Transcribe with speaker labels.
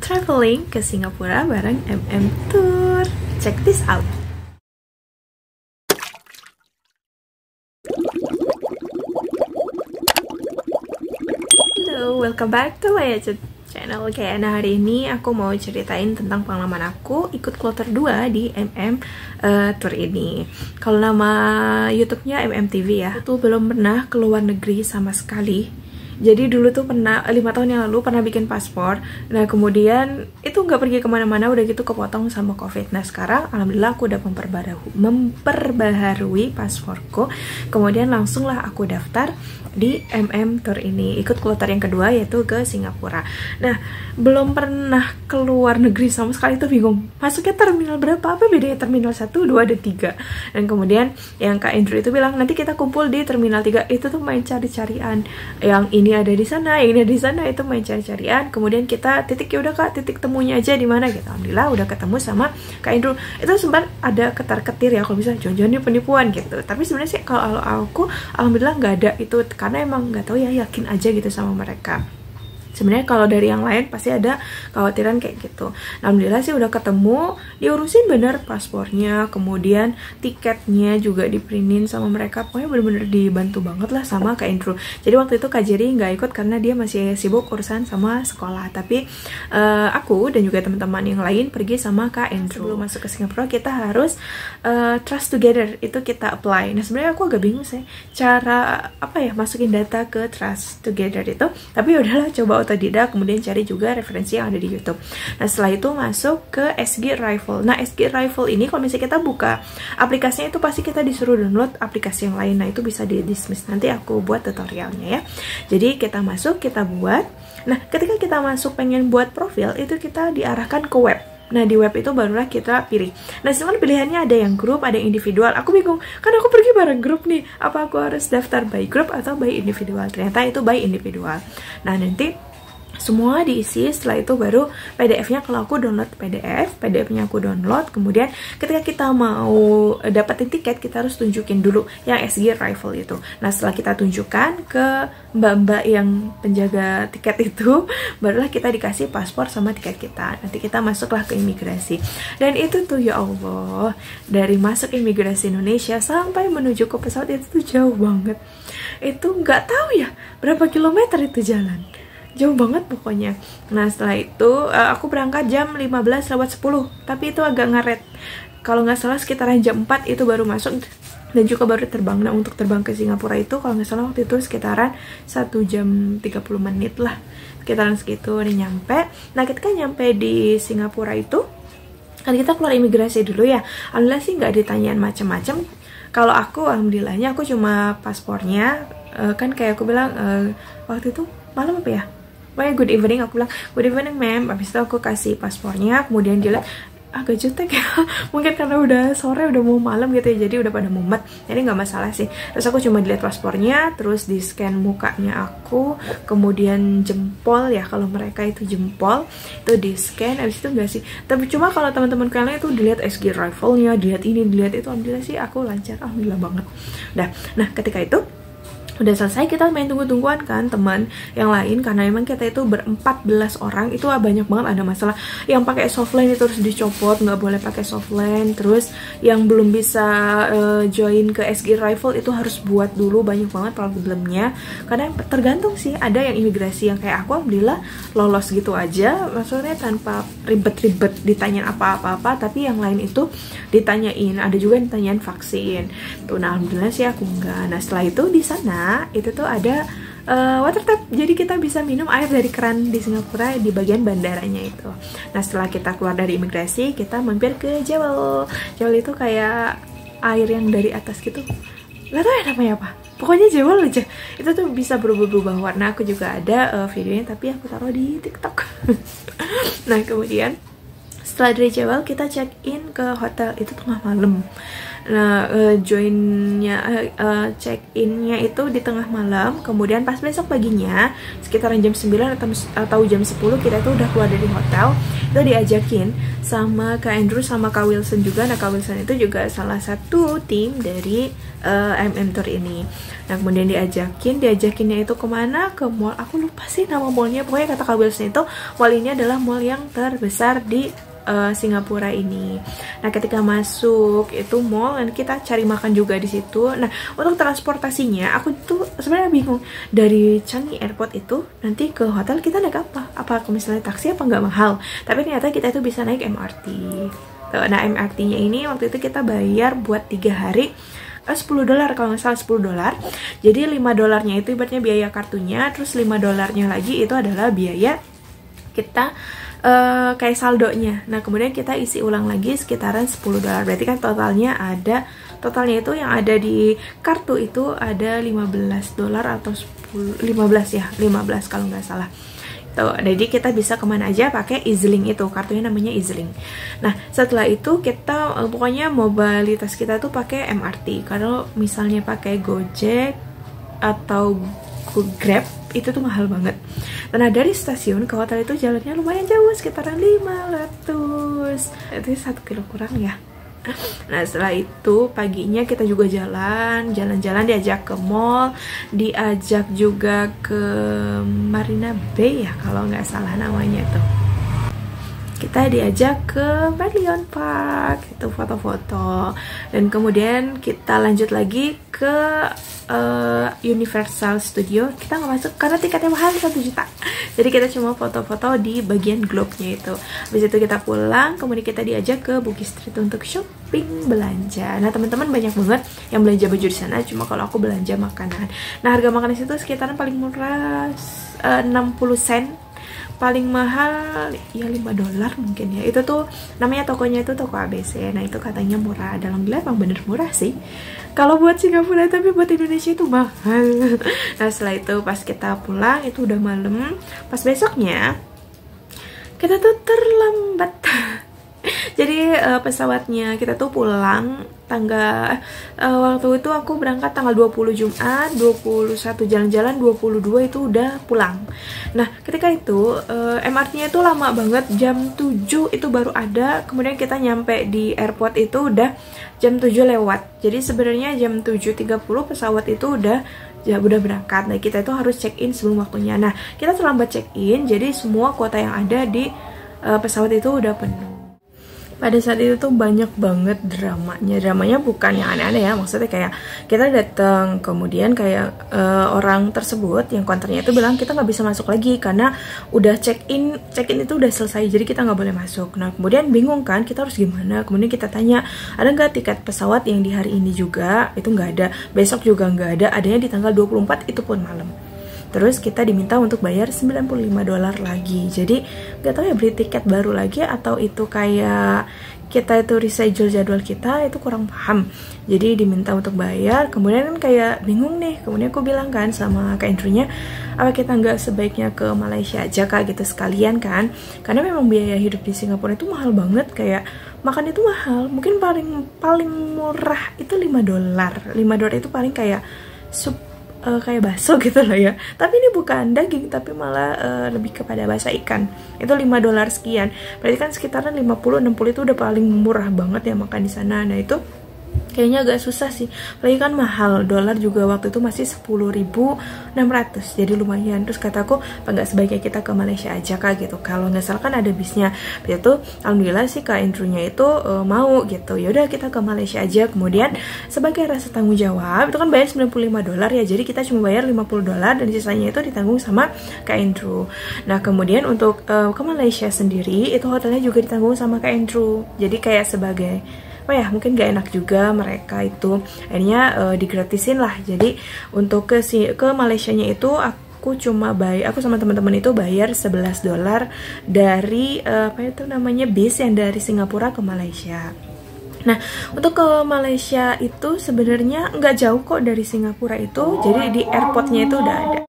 Speaker 1: traveling ke Singapura bareng MM Tour. Check this out. Hello, welcome back to my YouTube channel. Oke, nah hari ini aku mau ceritain tentang pengalaman aku ikut kloter 2 di MM Tour ini. Kalau nama YouTube-nya MM TV ya, aku tuh belum pernah ke luar negeri sama sekali. Jadi dulu tuh pernah 5 tahun yang lalu pernah bikin paspor. Nah kemudian itu nggak pergi kemana-mana, udah gitu kepotong sama COVID. Nah sekarang alhamdulillah aku udah memperbaharui pasporku. Kemudian langsung lah aku daftar di MM Tour ini, ikut kloter yang kedua yaitu ke Singapura. Nah belum pernah keluar negeri sama sekali, tuh bingung masuknya terminal berapa, apa bedanya terminal 1, 2, dan 3. Dan kemudian yang Kak Andrew itu bilang nanti kita kumpul di terminal 3. Itu tuh main cari-carian, yang ini ada di sana, yang ini ada di sana, itu main cari-carian. Kemudian kita titik, ya udah Kak, titik temunya aja di mana gitu. Alhamdulillah udah ketemu sama Kak Andrew. Itu sempat ada ketar-ketir ya, kalau bisa jangan-jangan penipuan gitu. Tapi sebenarnya sih kalau aku alhamdulillah nggak ada itu, karena emang nggak tahu ya, yakin aja gitu sama mereka. Sebenarnya kalau dari yang lain pasti ada kekhawatiran kayak gitu. Alhamdulillah sih udah ketemu, diurusin bener paspornya, kemudian tiketnya juga diprintin sama mereka. Pokoknya bener-bener dibantu banget lah sama Kak Andrew. Jadi waktu itu Kak Jerry nggak ikut karena dia masih sibuk urusan sama sekolah. Tapi aku dan juga teman-teman yang lain pergi sama Kak Andrew. Sebelum masuk ke Singapura kita harus Trust Together, itu kita apply. Nah sebenarnya aku agak bingung sih cara apa ya masukin data ke Trust Together itu. Tapi udahlah, coba otodidak, kemudian cari juga referensi yang ada di YouTube. Nah setelah itu masuk ke SG Arrival. Nah SG Arrival ini kalau misalnya kita buka aplikasinya itu pasti kita disuruh download aplikasi yang lain. Nah itu bisa di dismiss, nanti aku buat tutorialnya ya. Jadi kita masuk, kita buat. Nah ketika kita masuk pengen buat profil itu kita diarahkan ke web. Nah di web itu barulah kita pilih. Nah sekarang pilihannya ada yang grup, ada yang individual. Aku bingung, kan aku pergi bareng grup nih, apa aku harus daftar by grup atau by individual? Ternyata itu by individual. Nah nanti semua diisi, setelah itu baru PDF-nya. Kalau aku download PDF-nya aku download. Kemudian ketika kita mau dapetin tiket, kita harus tunjukin dulu yang SG Arrival itu. Nah setelah kita tunjukkan ke mbak-mbak yang penjaga tiket itu, barulah kita dikasih paspor sama tiket kita. Nanti kita masuklah ke imigrasi. Dan itu tuh ya Allah, dari masuk imigrasi Indonesia sampai menuju ke pesawat itu tuh jauh banget. Itu nggak tahu ya berapa kilometer itu jalan, jauh banget pokoknya. Nah setelah itu aku berangkat jam 15:10, tapi itu agak ngaret. Kalau nggak salah sekitaran jam 4 itu baru masuk dan juga baru terbang. Nah untuk terbang ke Singapura itu kalau nggak salah waktu itu sekitaran 1 jam 30 menit lah, sekitaran segitu udah nyampe. Nah ketika nyampe di Singapura itu kan kita keluar imigrasi dulu ya. Alhamdulillah sih nggak ditanyain macam-macam. Kalau aku alhamdulillahnya aku cuma paspornya, kan kayak aku bilang waktu itu malam apa ya, good evening, aku bilang good evening ma'am. Habis itu aku kasih paspornya, kemudian dia lihat agak jutek ya mungkin karena udah sore, udah mau malam gitu ya, jadi udah pada mumet, jadi nggak masalah sih. Terus aku cuma dilihat paspornya, terus di scan mukanya aku, kemudian jempol ya, kalau mereka itu jempol itu di scan. Abis itu enggak sih, tapi cuma kalau teman-teman kalian itu dilihat SG Arrival-nya, dilihat ini, dilihat itu. Alhamdulillah sih aku lancar, alhamdulillah banget. Nah ketika itu udah selesai, kita main tunggu-tungguan kan teman yang lain, karena emang kita itu ber-14 orang, itu banyak banget ada masalah. Yang pakai softline itu harus dicopot, nggak boleh pakai softline. Terus yang belum bisa join ke SG Arrival itu harus buat dulu, banyak banget problemnya. Karena tergantung sih, ada yang imigrasi yang kayak aku alhamdulillah lolos gitu aja, maksudnya tanpa ribet-ribet ditanyain apa-apa, tapi yang lain itu ditanyain, ada juga yang ditanyain vaksin tuh. Nah alhamdulillah sih aku enggak. Nah setelah itu di sana itu tuh ada water tap, jadi kita bisa minum air dari keran di Singapura di bagian bandaranya itu. Nah setelah kita keluar dari imigrasi, kita mampir ke Jewel. Jewel itu kayak air yang dari atas gitu, nggak tahu ya namanya apa, pokoknya Jewel aja. Itu tuh bisa berubah-ubah warna. Aku juga ada videonya, tapi aku taruh di TikTok. Nah kemudian setelah dari Jewel kita check in ke hotel itu tengah malam. Nah, check-innya itu di tengah malam. Kemudian pas besok paginya sekitaran jam 9 atau jam 10 kita itu udah keluar dari hotel. Itu diajakin sama Kak Andrew sama Kak Wilson juga. Nah, Kak Wilson itu juga salah satu tim dari Tour ini. Nah, kemudian diajakinnya itu kemana? Ke mall. Aku lupa sih nama mallnya. Pokoknya kata Kak Wilson itu mall ini adalah mall yang terbesar di Singapura ini. Nah, ketika masuk itu mall dan kita cari makan juga di situ. Nah, untuk transportasinya aku tuh sebenarnya bingung. Dari Changi Airport itu nanti ke hotel kita naik apa? Apa misalnya taksi apa nggak mahal? Tapi ternyata kita itu bisa naik MRT. Nah, MRT-nya ini waktu itu kita bayar buat 3 hari $10 kalau nggak salah, $10. Jadi $5 itu ibaratnya biaya kartunya, terus $5 lagi itu adalah biaya kita kayak saldonya. Nah, kemudian kita isi ulang lagi sekitaran $10. Berarti kan totalnya itu yang ada di kartu itu ada $15 atau 15 ya, 15 kalau nggak salah. Tuh, jadi kita bisa kemana aja pakai EZ-Link itu, kartunya namanya EZ-Link. Nah, setelah itu kita pokoknya mobilitas kita tuh pakai MRT. Kalau misalnya pakai Gojek atau Grab itu tuh mahal banget. Nah, dari stasiun ke hotel itu jalannya lumayan jauh, sekitaran 500. Itu 1 kilo kurang ya. Nah, setelah itu paginya kita juga jalan-jalan, diajak ke mall, diajak juga ke Marina Bay ya kalau nggak salah namanya tuh. Kita diajak ke Merlion Park, itu foto-foto, dan kemudian kita lanjut lagi ke Universal Studio. Kita nggak masuk karena tiketnya mahal, 1 juta. Jadi kita cuma foto-foto di bagian globe-nya itu. Habis itu kita pulang, kemudian kita diajak ke Bugis Street untuk shopping, belanja. Nah, teman-teman banyak banget yang belanja baju di sana, cuma kalau aku belanja makanan. Nah, harga makanan situ sekitaran paling murah 60 sen. Paling mahal ya $5 mungkin ya. Itu tuh namanya tokonya itu toko ABC. Nah, itu katanya murah. Dalam bilang emang bener murah sih kalau buat Singapura, tapi buat Indonesia itu mahal. Nah, setelah itu pas kita pulang itu udah malam. Pas besoknya kita tuh terlambat. Jadi pesawatnya kita tuh pulang waktu itu aku berangkat tanggal 20 Jumat, 21 jalan-jalan, 22 itu udah pulang. Nah, ketika itu MRT-nya itu lama banget, jam 7 itu baru ada. Kemudian kita nyampe di airport itu udah jam 7 lewat. Jadi sebenarnya jam 7.30 pesawat itu udah berangkat. Nah, kita itu harus check-in sebelum waktunya. Nah, kita terlambat check-in, jadi semua kuota yang ada di pesawat itu udah penuh. Pada saat itu tuh banyak banget dramanya bukan yang aneh-aneh ya, maksudnya kayak kita datang, kemudian kayak orang tersebut yang counternya itu bilang kita nggak bisa masuk lagi karena udah check-in itu udah selesai, jadi kita nggak boleh masuk. Nah, kemudian bingung kan kita harus gimana, kemudian kita tanya ada nggak tiket pesawat yang di hari ini juga, itu nggak ada, besok juga nggak ada, adanya di tanggal 24 itu pun malam. Terus kita diminta untuk bayar $95 lagi. Jadi gak tahu ya beli tiket baru lagi atau itu kayak kita itu reschedule jadwal kita, itu kurang paham. Jadi diminta untuk bayar, kemudian kan kayak bingung nih. Kemudian aku bilang kan sama Kak Andrew-nya, apa kita nggak sebaiknya ke Malaysia aja Kak gitu sekalian kan. Karena memang biaya hidup di Singapura itu mahal banget, kayak makan itu mahal. Mungkin paling murah itu $5. $5 itu paling kayak sup kayak bakso gitu loh ya, tapi ini bukan daging tapi malah lebih kepada bakso ikan, itu $5 sekian, berarti kan sekitaran 50-60 itu udah paling murah banget ya makan di sana. Nah, itu kayaknya agak susah sih, apalagi kan mahal, dolar juga waktu itu masih 10.600, jadi lumayan. Terus kataku, apa nggak sebaiknya kita ke Malaysia aja Kak gitu, kalau nggak salah kan ada bisnya. Itu alhamdulillah sih Kak Andrew-nya itu mau gitu, yaudah kita ke Malaysia aja. Kemudian sebagai rasa tanggung jawab, itu kan bayar $95 ya, jadi kita cuma bayar $50 dan sisanya itu ditanggung sama Kak Andrew. Nah, kemudian untuk ke Malaysia sendiri, itu hotelnya juga ditanggung sama Kak Andrew, jadi kayak sebagai mungkin gak enak juga mereka itu akhirnya digratisin lah. Jadi untuk ke Malaysianya itu aku sama teman-teman itu bayar $11 dari bis yang dari Singapura ke Malaysia. Nah, untuk ke Malaysia itu sebenarnya nggak jauh kok dari Singapura itu, jadi di airportnya itu udah ada.